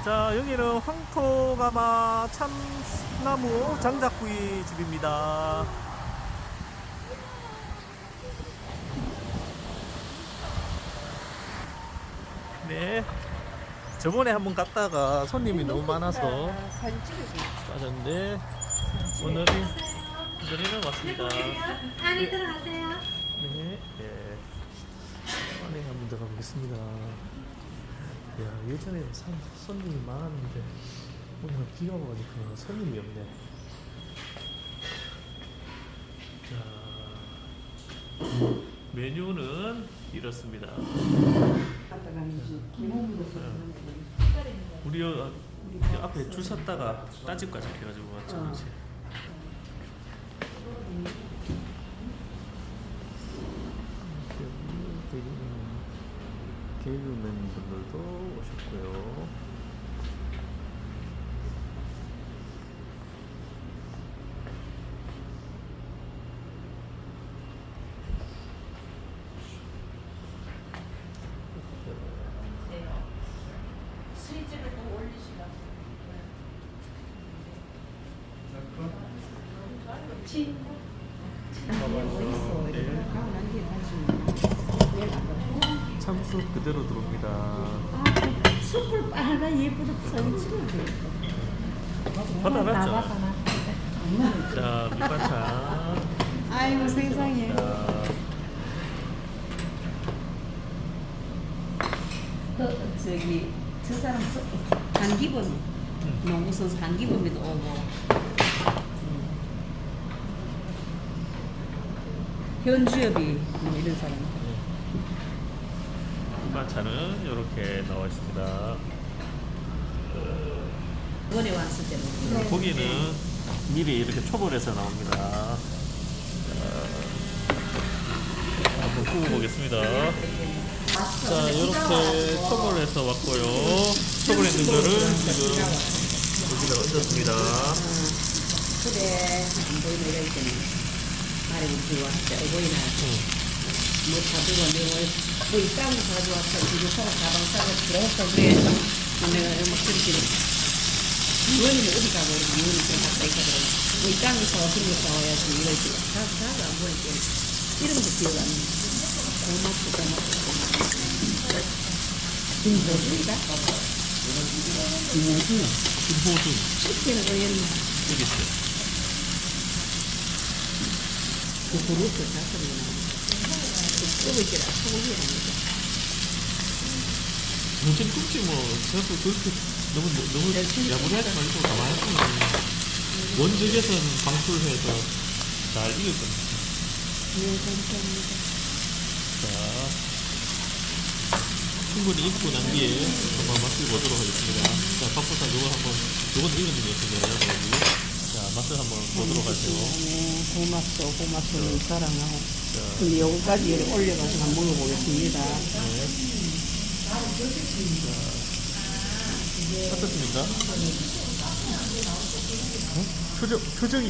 자, 여기는 황토가마 참나무 장작구이 집입니다. 네. 저번에 한번 갔다가 손님이 너무 많아서 사진 찍어줘. 빠졌는데 오늘은 왔습니다. 안에 들어가세요. 네. 예. 안에 한번 들어가 보겠습니다. 야, 예전에 손님이 많았는데 오늘 비가 와가지고 손님이 없네. 자, 메뉴는 이렇습니다. 우리 앞에 줄 섰다가 딴집까지 해가지고 왔죠. 그렇지? 개그맨 분들도 오셨고요. 스위치를 또 올리시라. 참숯 그대로 들어옵니다. 숯불 빨간 예쁘다 사진 찍어줘. 받아놨죠? 자, 밑반찬. 아이고 세상에. 저기 저 사람 한기범 농구 선수 한기범이도 오고 현주엽이 뭐 이런 사람. 밑반찬은 이렇게 나와 있습니다. 이번에 왔을 때는 고기는 미리 이렇게 초벌해서 나옵니다. 한번 구워보겠습니다. 자, 이렇게 초벌해서 왔고요. 초벌했는 거를 지금 여기다 얹었습니다. 그래 안 보이는 이럴 때는 말이 우리 왔죠. 보이나? 뭐 가지고 뭐이 땅을 가져왔어. 이거 서로 가방 싸고 들어왔어. 그래. 내가 막 그렇게 이거는 어디 가고 이거는 좀 갔다 있거든. 뭐이 땅에서 어떤 거 싸워야지 이럴지. 자주 안 보니까 이름도 기억 안 나. 고맙고. 김호준이다? 김호준. 김호준. 식대는 거 얘는 여기 있어요. 그 그룹도 작업이구나. 끄고 있더라. 소고기라니까. 요즘 굽지 뭐. 그래서 그렇게 너무 야무리하지 말고 가만히 있으면 원적에선 방출해서 잘 익었거든요. 네, 감사합니다. 자, 충분히 익고 난 뒤에 한번 맛을 보도록 하겠습니다. 자, 밥보다 요건 익은 게 있습니다. 자, 맛을 한번 보도록 하세요. 네, 고맙소. 사랑하고. 근데 요거까지 이렇게 올려가지고 한번 먹어보겠습니다. 네. 어떻습니까? 표정이